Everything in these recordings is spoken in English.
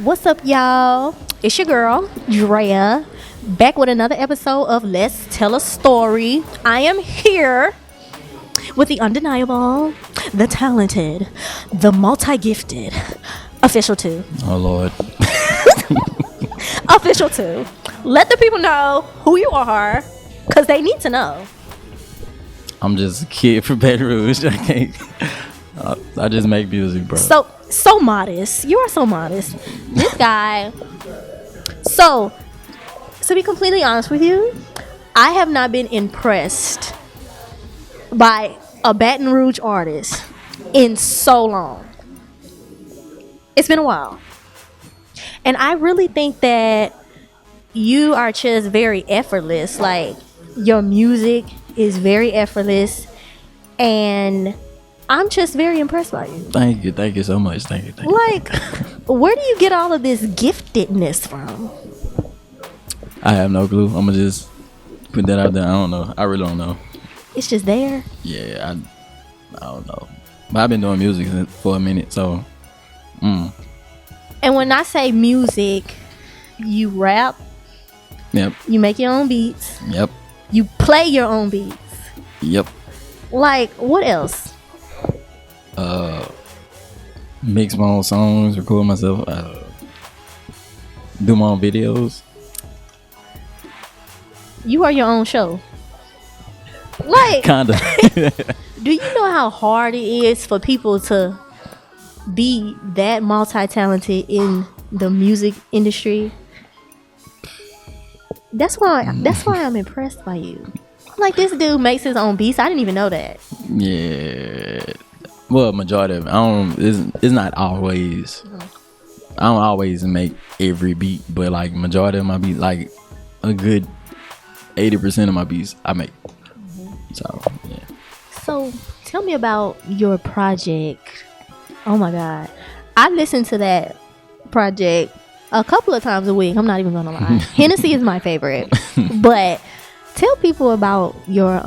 What's up, y'all? It's your girl, Drea, back with another episode of Let's Tell a Story. I am here with the undeniable, the talented, the multi-gifted, Official 2. Oh, Lord. Official 2. Let the people know who you are, because they need to know. I'm just a kid from Baton Rouge. I can't. I just make music, bro. So modest. You are so modest. This guy. So, to be completely honest with you, I have not been impressed by a Baton Rouge artist in so long. It's been a while. And I really think that you are just very effortless. Like, your music is very effortless. And I'm just very impressed by you. Thank you so much. Thank you. Like, where do you get all of this giftedness from? I have no clue. I'm gonna just put that out there. I don't know. I really don't know. It's just there. Yeah, I don't know. But I've been doing music for a minute, so. And when I say music, you rap. Yep. You make your own beats. Yep. You play your own beats. Yep. Like, what else? Mix my own songs, record myself, do my own videos. You are your own show. Like, Kinda. do you know how hard it is for people to be that multi-talented in the music industry? That's why I'm impressed by you. Like, this dude makes his own beats. I didn't even know that. Yeah. Well, majority of it. It's not always. I don't always make every beat, but like majority of my beats, like a good 80% of my beats, I make. So yeah. So tell me about your project. Oh my God, I listen to that project a couple of times a week. I'm not even gonna lie. Hennessy is my favorite, but tell people about your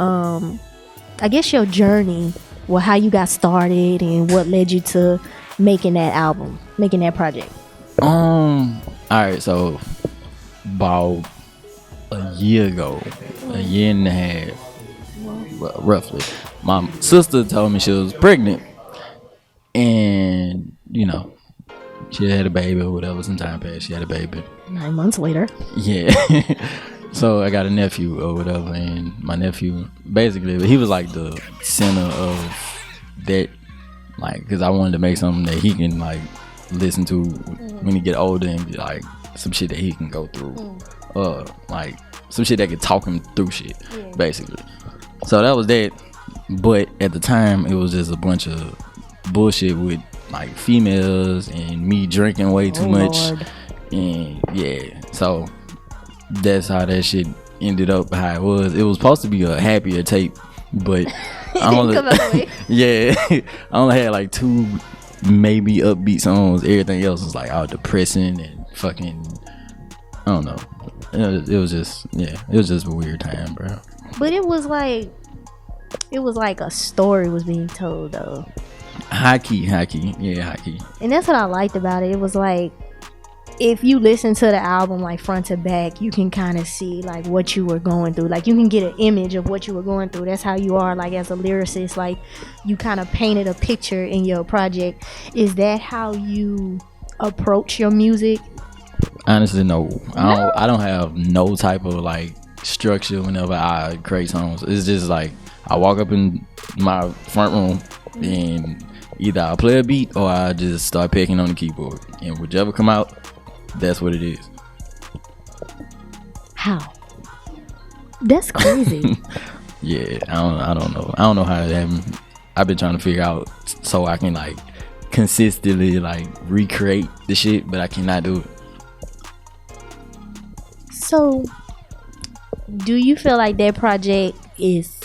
I guess your journey. Well, how you got started and what led you to making that album, making that project. All right, so about a year and a half, roughly, my sister told me she was pregnant, and she had a baby or whatever. Some time passed, she had a baby. 9 months later. Yeah. So I got a nephew or whatever, and my nephew, basically, he was like the center of that, like, because I wanted to make something that he can like listen to when he get older, and like some shit that he can go through, like some shit that could talk him through shit, basically. So that was that. But at the time, it was just a bunch of bullshit with like females and me drinking way too much, Lord. and yeah, so. That's how that shit ended up how it was. It was supposed to be a happier tape, but I only, I only had like 2 maybe upbeat songs. Everything else was like all depressing and fucking, I don't know. It was just a weird time, bro. But it was like a story was being told though. High key. And that's what I liked about it. It was like, if you listen to the album like front to back, you can kind of see like what you were going through. Like, you can get an image of what you were going through. That's how you are, like, as a lyricist. Like, you kind of painted a picture in your project. Is that how you approach your music? Honestly, no. I don't have no type of like structure whenever I create songs. It's just like I walk up in my front room and either I play a beat or I just start picking on the keyboard, and whichever come out, that's what it is. How? That's crazy. Yeah, I don't know. I don't know how it happened. I've been trying to figure out so I can like consistently like recreate the shit, but I cannot do it. So, do you feel like that project is,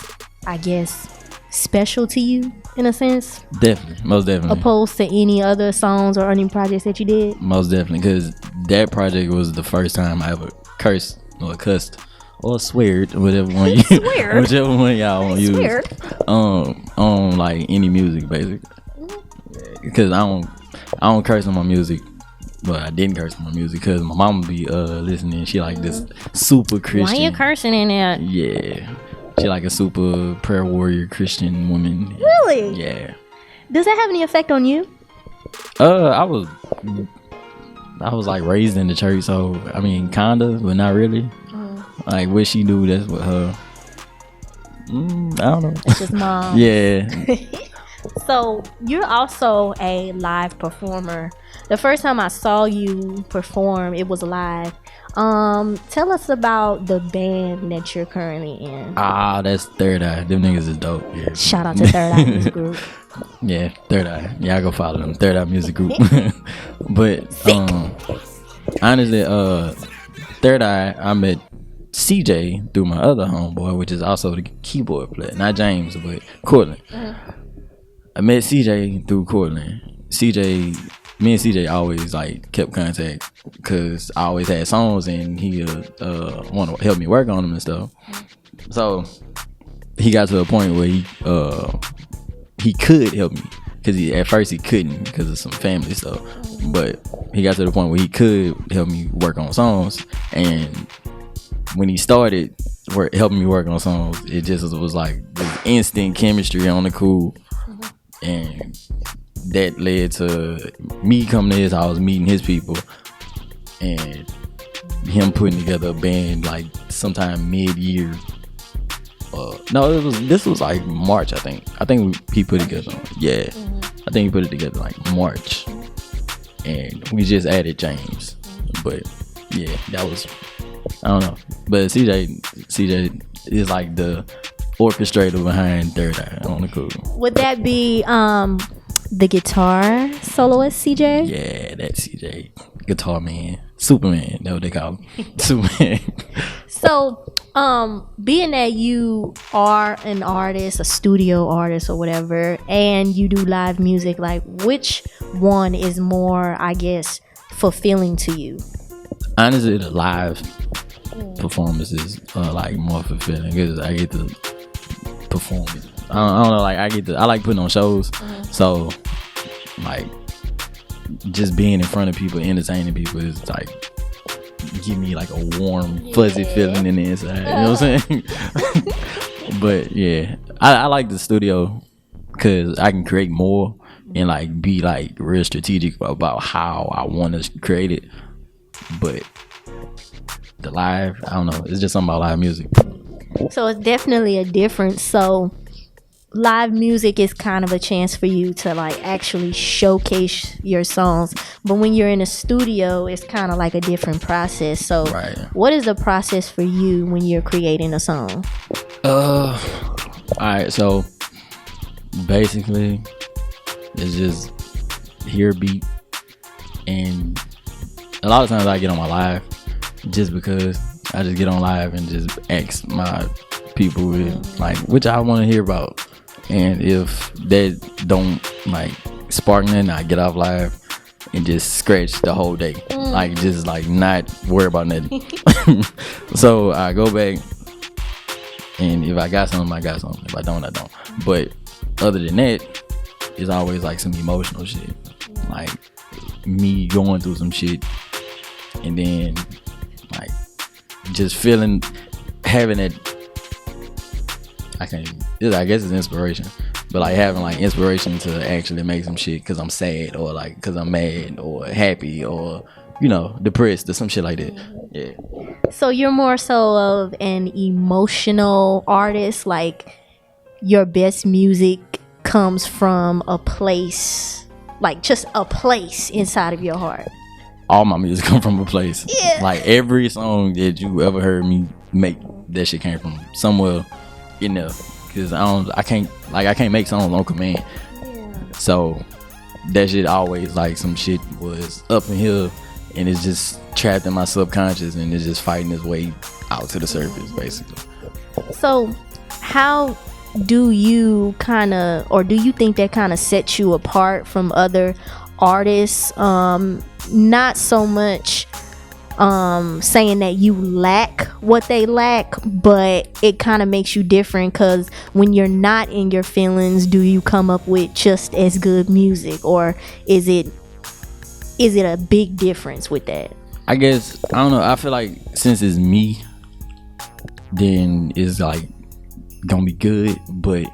I guess, special to you in a sense? Definitely, most definitely. Opposed to any other songs or any projects that you did? Most definitely, because that project was the first time I ever cussed or sweared, whichever one whichever one y'all want to use. On like any music, basically. Because I don't curse on my music But I didn't curse in my music because my mom be listening. She like this super Christian. Why you cursing in there? Yeah, she like a super prayer warrior Christian woman. Really? Yeah. Does that have any effect on you? I was like raised in the church, so I mean, kinda, but not really. Like what she do, that's what her. I don't know. It's just mom. Yeah. So you're also a live performer. The first time I saw you perform, it was live. Tell us about the band that you're currently in. That's Third Eye. Them niggas is dope. Yeah. Shout out to Third Eye Music Group. Yeah, Third Eye. Yeah, I go follow them. Third Eye Music Group. But honestly, Third Eye, I met CJ through my other homeboy, which is also the keyboard player. Not James, but Cortland. I met CJ through Cortland. Me and CJ always like kept contact because I always had songs and he want to help me work on them and stuff. So he got to a point where he could help me because at first he couldn't because of some family stuff. But he got to the point where he could help me work on songs, and when he started helping me work on songs, it just was like this instant chemistry on the cool. And that led to me coming to his house, meeting his people, and him putting together a band like sometime mid-year. No, this was like March, I think. He put it together. Yeah, I think he put it together like March, and we just added James. But yeah, that was, I don't know. But CJ is like the orchestrator behind Third Eye on the cool. Would that be the guitar soloist CJ? Yeah, that's CJ. Guitar man. Superman, that's what they call him. Superman. So, being that you are an artist, a studio artist or whatever, and you do live music, like which one is more, I guess, fulfilling to you? Honestly, the live performances are like more fulfilling because I get to perform it. I don't know, like I like putting on shows. So like just being in front of people, entertaining people is like give me like a warm, fuzzy feeling in the inside. You know what I'm saying? But yeah, I like the studio because I can create more and like be like real strategic about how I want to create it. But the live, I don't know, it's just something about live music. So it's definitely a difference. So live music is kind of a chance for you to like actually showcase your songs, but when you're in a studio, it's kind of like a different process. So what is the process for you when you're creating a song? All right, so basically it's just hear a beat, and a lot of times I get on my live just because I just get on live and just ask my people like which I want to hear about, and if that don't like spark nothing, I get off live and just scratch the whole day, like just like not worry about nothing. So I go back, and if I got something, I got something. If I don't, I don't. But other than that, it's always like some emotional shit, like me going through some shit, and then like just having that, I guess it's inspiration, but like having like inspiration to actually make some shit because I'm sad, or like because I'm mad or happy, or depressed or some shit like that. Yeah. So you're more so of an emotional artist, like your best music comes from a place, like just a place inside of your heart. All my music come from a place. Yeah. Like every song that you ever heard me make, that shit came from somewhere in there. Cause I can't make songs on command. Yeah. So that shit always like some shit was up in here and it's just trapped in my subconscious and it's just fighting its way out to the surface basically. So how do you do you think that kind of sets you apart from other artists? Not so much saying that you lack what they lack, but it kind of makes you different, because when you're not in your feelings, do you come up with just as good music, or is it is it a big difference with that? I guess I don't know. I feel like since it's me, then it's like gonna be good. But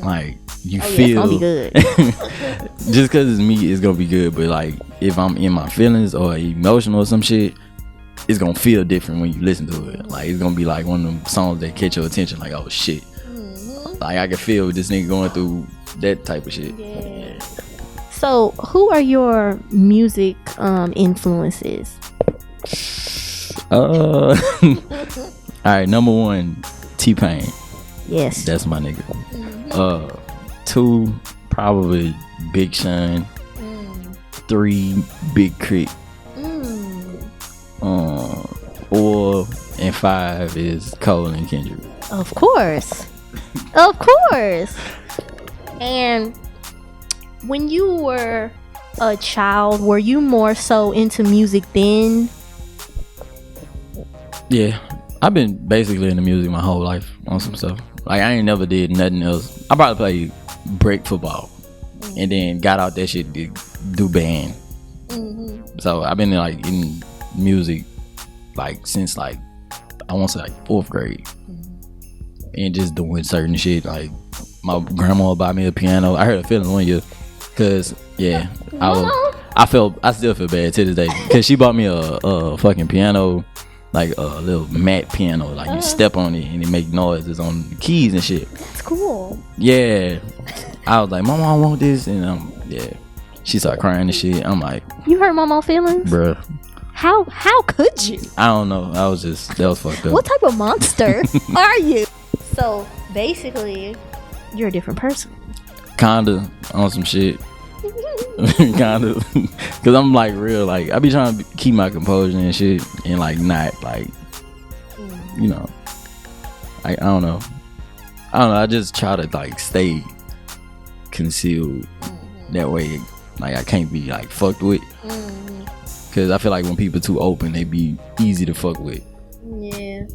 like you feel it's gonna be good. just because it's me, it's gonna be good. But like if I'm in my feelings or emotional or some shit, it's gonna feel different when you listen to it. Like it's gonna be like one of them songs that catch your attention. Like, oh shit, like I can feel this nigga going through that type of shit. Yeah. So who are your music influences? All right, number one, T-Pain. Yes, That's my nigga. 2, probably Big Sean. 3, Big Crit. 4 and 5 is Cole and Kendrick. of course. Of course. And when you were a child, were you more so into music then? Yeah, I've been basically into music my whole life on some stuff. Like I ain't never did nothing else. I probably played break football and then got out that shit to do band. So I've been like in music like since like I want to say like 4th grade, and just doing certain shit. Like my grandma bought me a piano. I heard a feeling one year, cause yeah, I still feel bad to this day, cause she bought me a fucking piano, like a little matte piano, like you step on it and it make noises on the keys and shit. That's cool. Yeah, I was like, Mama, I want this, and yeah, she started crying and shit. I'm like, You hurt mama feelings? bruh, How could you? I don't know. That was fucked up. What type of monster are you? So basically, you're a different person. Kinda on some shit. Kinda, cause I'm like real, like I be trying to keep my composure and shit, and like not like, you know, I don't know. I just try to like stay concealed. That way, like I can't be like fucked with. Cause I feel like when people too open, they be easy to fuck with. Yeah.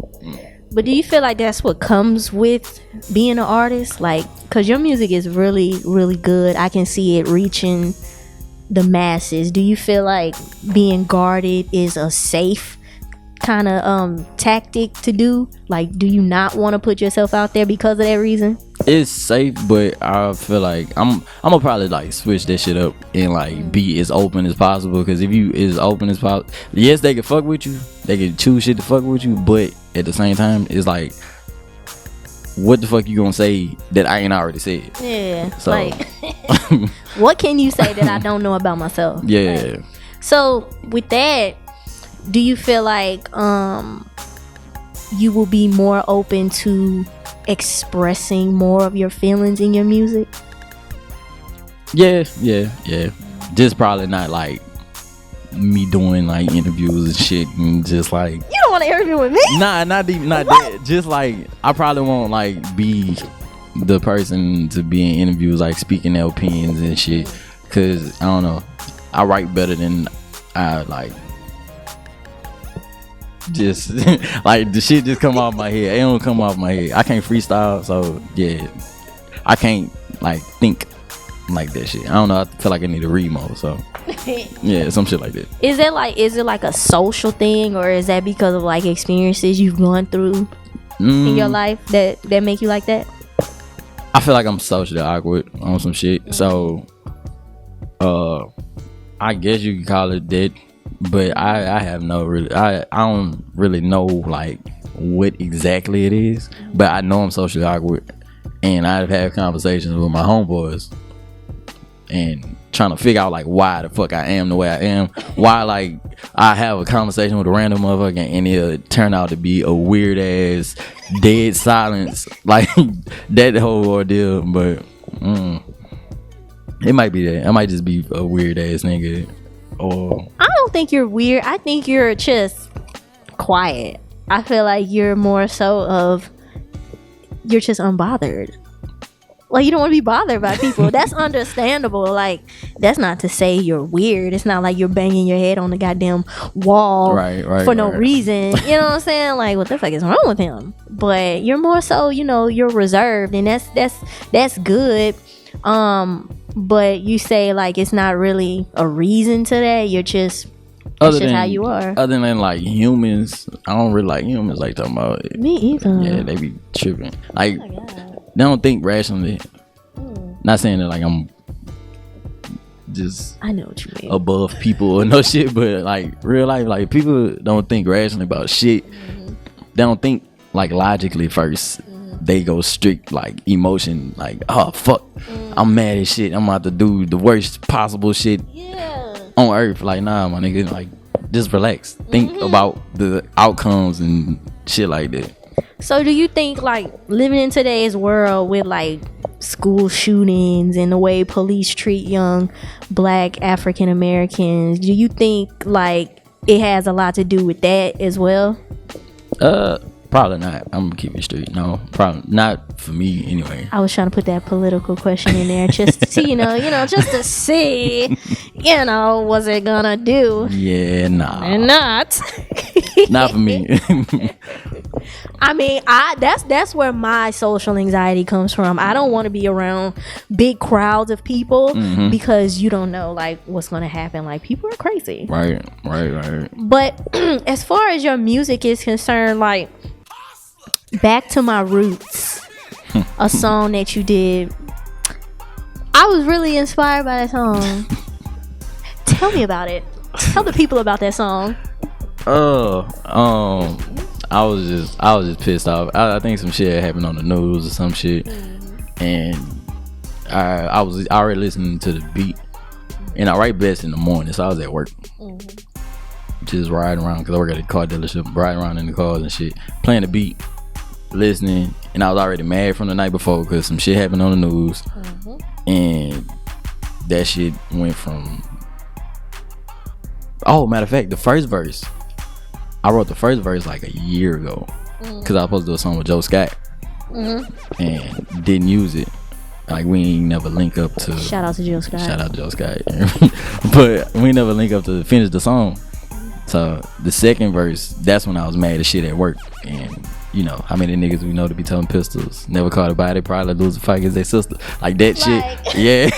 But do you feel like that's what comes with being an artist? Like, cause your music is really, really good. I can see it reaching the masses. Do you feel like being guarded is a safe kind of tactic to do? Like, do you not want to put yourself out there because of that reason? It's safe, but I feel like I'm gonna probably like switch that shit up and like be as open as possible. Because if you as open as possible, yes, they can fuck with you, they can choose shit to fuck with you, but at the same time, it's like, what the fuck you gonna say that I ain't already said? Yeah. So. Like, what can you say that I don't know about myself? Yeah. Like, so with that, do you feel like you will be more open to expressing more of your feelings in your music? Yeah. Just probably not like me doing like interviews and shit and just like, You don't want to interview with me? not that. Just like I probably won't like be the person to be in interviews like speaking their opinions and shit, cause I don't know, I write better than I like. Just like the shit just come off my head. It don't come off my head. I can't freestyle, so yeah, I can't like think like that shit. I don't know. I feel like I need to read more. So yeah, some shit like that. Is it like a social thing, or is that because of like experiences you've gone through in your life that make you like that? I feel like I'm socially awkward on some shit. So I guess you could call it that. But I have no really, I don't really know like what exactly it is, but I know I'm socially awkward, and I've had conversations with my homeboys and trying to figure out like why the fuck I am the way I am, why like I have a conversation with a random motherfucker and it'll turn out to be a weird ass dead silence, like that whole ordeal. But it might be that I might just be a weird ass nigga. Or I don't think you're weird. I think you're just quiet. I feel like you're more so of you're just unbothered. Like you don't want to be bothered by people. That's understandable. Like that's not to say you're weird. It's not like you're banging your head on the goddamn wall for no reason. You know what I'm saying? Like what the fuck is wrong with him? But you're more so, you're reserved, and that's good. but you say like it's not really a reason to that. You're just that's just how you are. Other than like humans, I don't really like humans like talking about it. Me either. Yeah, they be tripping. Like they don't think rationally. Not saying that like I'm just I know what you mean. above people or no shit, but like real life, like people don't think rationally about shit. They don't think like logically first. They go strict like emotion, like oh fuck, I'm mad as shit. I'm about to do the worst possible shit on earth. Like nah, my nigga, like just relax. Think about the outcomes and shit like that. So do you think like living in today's world with like school shootings and the way police treat young black African Americans, do you think like it has a lot to do with that as well? Probably not. I'm gonna keep it straight. No, probably not for me anyway. I was trying to put that political question in there just to see, just to see, was it gonna do? Yeah, nah. And not. Not for me. I mean, that's where my social anxiety comes from. I don't want to be around big crowds of people because you don't know like what's gonna happen. Like people are crazy. Right. But as far as your music is concerned, like Back to My Roots, a song that you did, I was really inspired by that song. Tell me about it. Tell the people about that song. I was just pissed off. I think some shit happened on the news or some shit, and I was already listening to the beat, and I write best in the morning, so I was at work, just riding around because I work at a car dealership, riding around in the cars and shit, playing the beat, listening, and I was already mad from the night before because some shit happened on the news, and that shit went from. Oh, matter of fact, the first verse. I wrote the first verse like a year ago because I was supposed to do a song with Joe Scott and didn't use it. Like we ain't never link up to. Shout out to Joe Scott. Shout out to Joe Scott. But we never link up to finish the song. So the second verse, that's when I was mad as shit at work. And you know how many niggas we know to be telling pistols never caught a body, probably lose a fight against their sister. Like that shit. Yeah.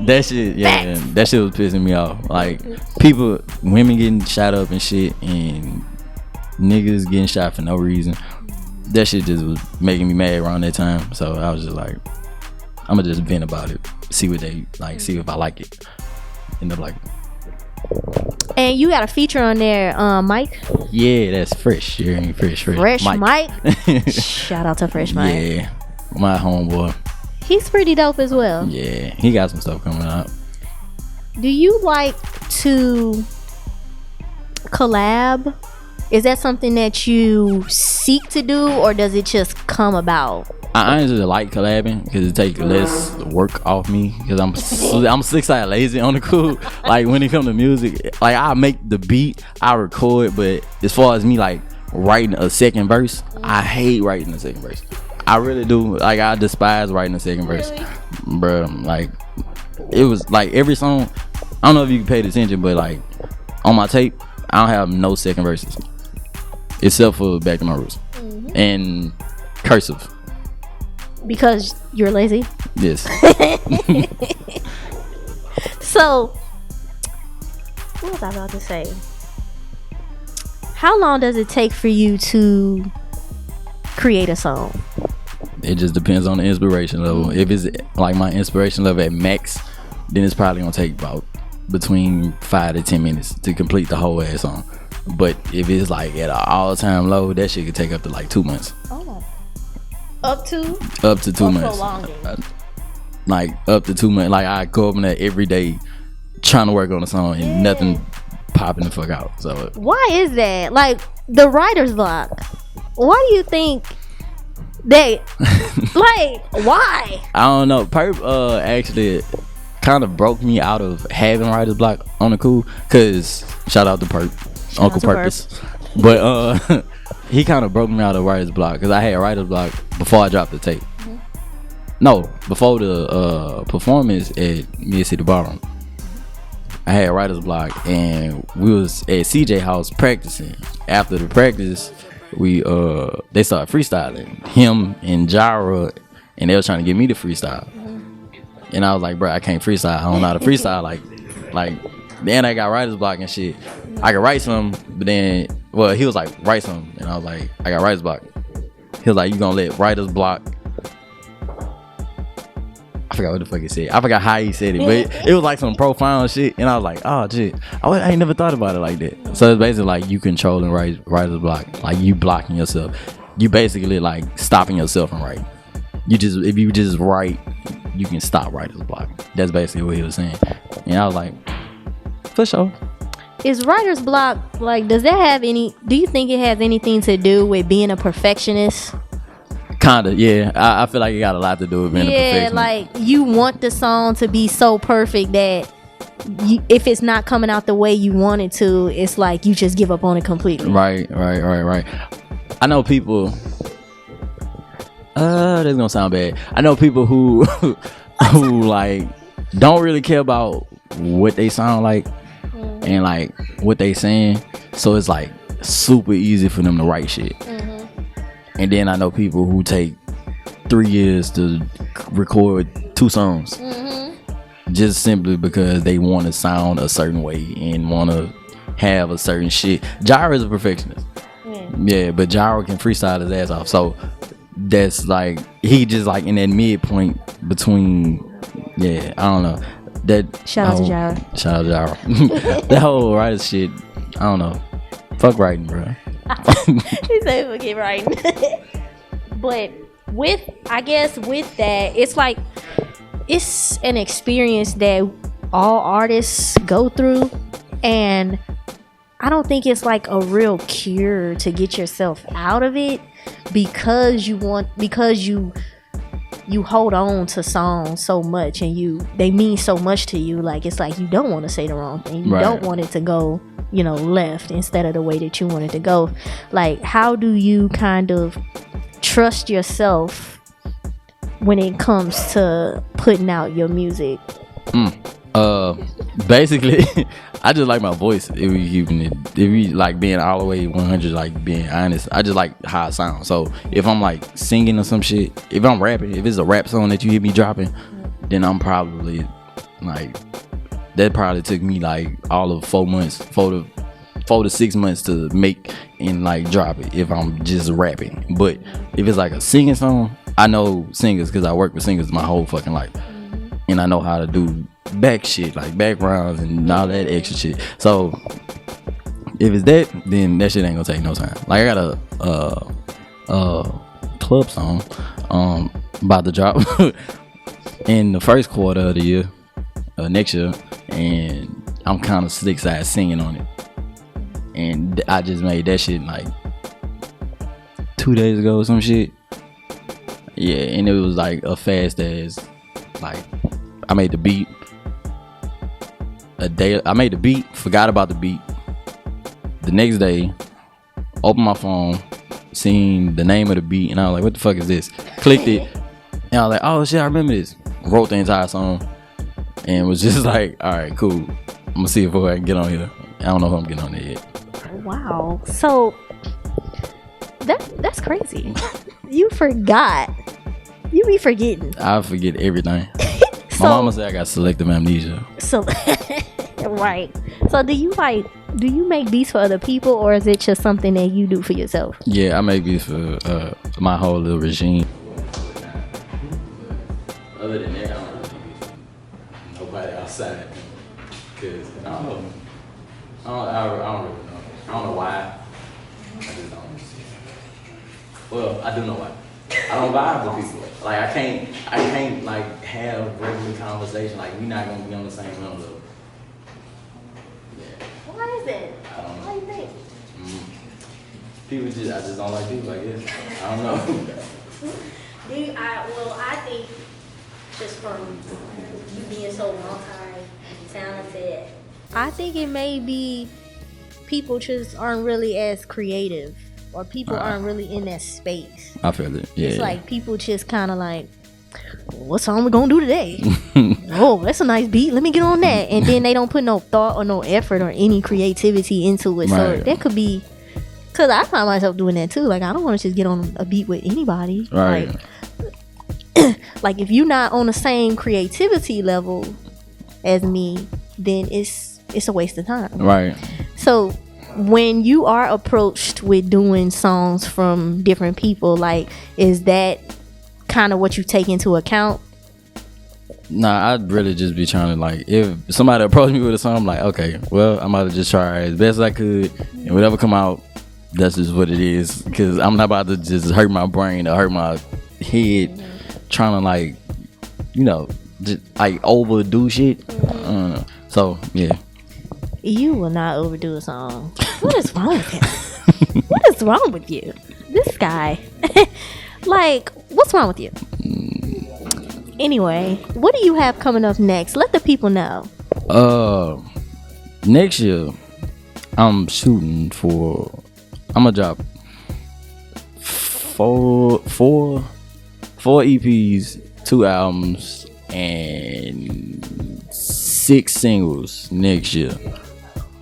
That shit. Yeah. Man, that shit was pissing me off. Like people, women getting shot up and shit, and niggas getting shot for no reason. That shit just was making me mad around that time. So I was just like, I'm gonna just vent about it, see what they like, see if I like it. End up like. And you got a feature on there, Mike. Yeah, that's Fresh. You hear me? Fresh Mike. Shout out to Fresh Mike. Yeah, my homeboy. He's pretty dope as well. Yeah, he got some stuff coming out. Do you like to collab? Is that something that you seek to do, or does it just come about? I honestly like collabing because it takes less work off me because I'm six-eyed lazy on the cool. Like when it comes to music, like I make the beat, I record, but as far as me like writing a second verse, I hate writing a second verse. I really do. Like I despise writing a second verse, bruh. Like it was like every song. I don't know if you paid attention, but like on my tape, I don't have no second verses except for Back to My Roots and cursive. Because you're lazy? Yes. So, what was I about to say? How long does it take for you to create a song? It just depends on the inspiration level. If it's like my inspiration level at max, then it's probably gonna take about between 5 to 10 minutes to complete the whole ass song. But if it's like at an all-time low, that shit could take up to like 2 months. Up to 2 months. Like up to 2 months. Like I go up in there every day trying to work on a song and nothing popping the fuck out. So why is that? Like the writer's block. Why do you think they like why? I don't know. Perp actually kind of broke me out of having writer's block on the cool, cause shout out to Perp, Uncle Purpose. But he kind of broke me out of writer's block because I had writer's block before I dropped the tape. No, before the performance at Mid-City Ballroom. I had writer's block and we was at CJ house practicing. After the practice, they started freestyling. Him and Jara, and they was trying to get me to freestyle. And I was like, bro, I can't freestyle. I don't know how to freestyle. Like then I got writer's block and shit. I could write some, but then, well, he was like, write some. And I was like, I got writer's block. He was like, you gonna let writer's block. I forgot what the fuck he said. I forgot how he said it, but it was like some profound shit. And I was like, oh, shit. I ain't never thought about it like that. So it's basically like you controlling writer's block. Like you blocking yourself. You basically like stopping yourself from writing. If you just write, you can stop writer's block. That's basically what he was saying. And I was like, for sure. Is writer's block, like, do you think it has anything to do with being a perfectionist? Kinda, yeah. I feel like it got a lot to do with being a perfectionist. Yeah, like you want the song to be so perfect that if it's not coming out the way you want it to, it's like you just give up on it completely. Right. I know people. That's gonna sound bad. I know people who like don't really care about what they sound like and like what they saying. So it's like super easy for them to write shit. And then I know people who take 3 years to record 2 songs. Just simply because they want to sound a certain way and want to have a certain shit. Gyro is a perfectionist. Yeah, but Gyro can freestyle his ass off. So that's like, he just like in that midpoint between, yeah, I don't know. Shout out to Gyro. That whole writer shit, I don't know. Fuck writing, bro. He said forget writing. But with that, it's like, it's an experience that all artists go through, and I don't think it's like a real cure to get yourself out of it, because you hold on to songs so much and they mean so much to you. Like, it's like you don't want to say the wrong thing. You don't want it to go, left instead of the way that you want it to go. Like, how do you kind of trust yourself when it comes to putting out your music? Basically, I just like my voice. If we like being all the way 100, like being honest, I just like how I sound. So if I'm like singing or some shit, if I'm rapping, if it's a rap song that you hear me dropping, then I'm probably like, that probably took me like all of 4 to 6 months to make and like drop it if I'm just rapping. But if it's like a singing song, I know singers because I work with singers my whole fucking life, and I know how to do back shit, like backgrounds and all that extra shit. So if it's that, then that shit ain't gonna take no time. Like, I got a club song about to drop in the first quarter of the year, next year, and I'm kind of slick side singing on it, and I just made that shit like 2 days ago or some shit. Yeah, and it was like a fast ass, like, I made the beat forgot about the beat. The next day, opened my phone, seen the name of the beat, and I was like, what the fuck is this? Clicked it, and I was like, oh shit, I remember this. Wrote the entire song, and was just like, all right, cool. I'm gonna see if I can get on here. I don't know if I'm getting on there yet. Wow. So that's crazy. You forgot. You be forgetting. I forget everything. My mama said I got selective amnesia. So right. So do you make beats for other people, or is it just something that you do for yourself? Yeah, I make beats for my whole little regime. Other than that, I don't really do nobody outside. Cause I don't know. I don't really know. I don't know why. I just don't. Well, I do know why. I don't vibe with people. Like, I can't like have regular conversation. Like, we not gonna be on the same level. Yeah. Why is that? I don't know. Why do you think? I just don't like people, I guess. I don't know. I think just from you being so multi-talented, I think it may be people just aren't really as creative, or people aren't really in that space. I feel it. Yeah. It's like people just kind of like, what song we gonna do today? Oh, that's a nice beat. Let me get on that. And then they don't put no thought or no effort or any creativity into it. So that could be, because I find myself doing that too. Like, I don't want to just get on a beat with anybody. Right. Like, Like if you're not on the same creativity level as me, then it's a waste of time. Right. So when you are approached with doing songs from different people, like, is that kind of what you take into account? Nah, I'd really just be trying to, like, if somebody approached me with a song, I'm like, okay, well, I'm about to just try as best as I could, and whatever come out, that's just what it is. Because I'm not about to just hurt my brain or hurt my head trying to, like, you know, just like overdo shit. So yeah. You will not overdo a song. What is wrong with him? What is wrong with you? This guy. Like, what's wrong with you? Anyway, what do you have coming up next? Let the people know. Next year, I'm shooting for. I'm gonna drop four EPs, 2 albums, and 6 singles next year.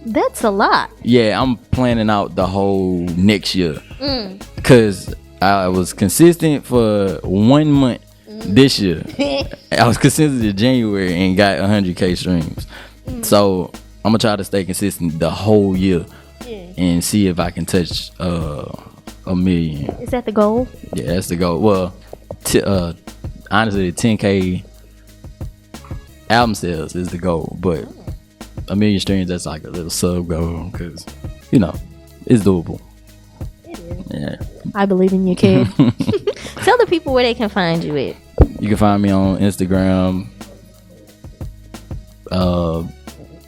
That's a lot. Yeah, I'm planning out the whole next year. Cause I was consistent for 1 month this year. I was consistent in January and got 100K streams. So I'm gonna try to stay consistent the whole year and see if I can touch 1 million. Is that the goal? Yeah, that's the goal. Well, honestly, 10K album sales is the goal, but 1 million streams, that's like a little sub goal because, you know, it's doable. It is. Yeah. I believe in you, kid. Tell the people where they can find you at. You can find me on Instagram,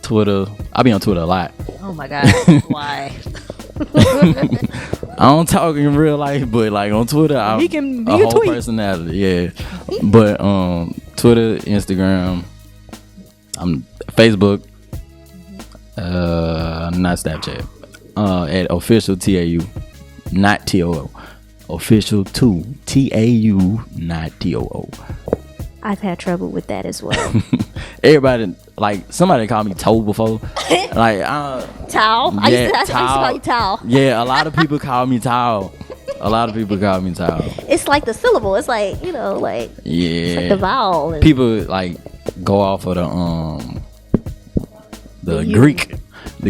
Twitter. I be on Twitter a lot. Oh my God. Why? I don't talk in real life, but like on Twitter, I'm a whole tweet. personality. Yeah. But Twitter, Instagram, I'm Facebook, not Snapchat. At official TAU, not TOO. Official 2 TAU, not TOO. I've had trouble with that as well. Everybody, like, somebody called me Toe before. Like, Towel? Yeah, I used to Towel. call you Towel. Yeah, a lot of people call me Towel. It's like the syllable. It's like, you know, like, Yeah. it's like the vowel. And People like go off of the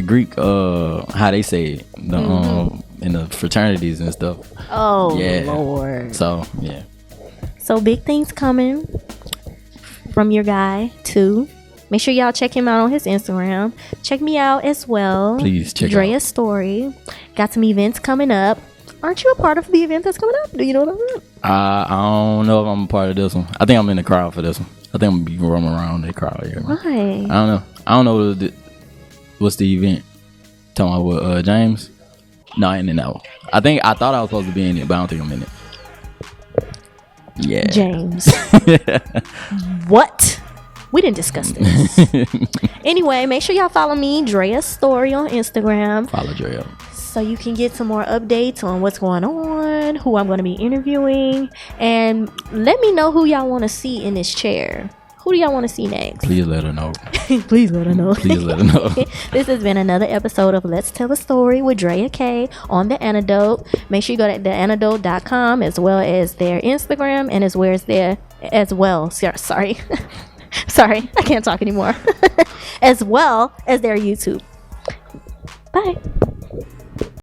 Greek, how they say it, in the fraternities and stuff. oh, Yeah. Lord. So yeah, So big things coming from your guy too. Make sure y'all check him out on his Instagram. Check me out as well. Please check Drea out. Story. Got some events coming up. Aren't you a part of the event that's coming up? Do you know what I'm doing? I don't know if I'm a part of this one. I think I'm in the crowd for this one. I think I'm gonna be roaming around the crowd here. Why? I don't know what's the event. Talking about with James? No, I ain't in that one. I thought I was supposed to be in it, but I don't think I'm in it. Yeah. James. What? We didn't discuss this. Anyway, make sure y'all follow me, Drea Story, on Instagram. Follow Drea. So you can get some more updates on what's going on, who I'm going to be interviewing, and let me know who y'all want to see in this chair. Who do y'all want to see next? Please let her know. Please let her know. Please let her know. This has been another episode of Let's Tell a Story with Drea Kay on The Antidote. Make sure you go to theantidote.com as well as their Instagram and as well as their sorry. Sorry, I can't talk anymore. As well as their YouTube. Bye.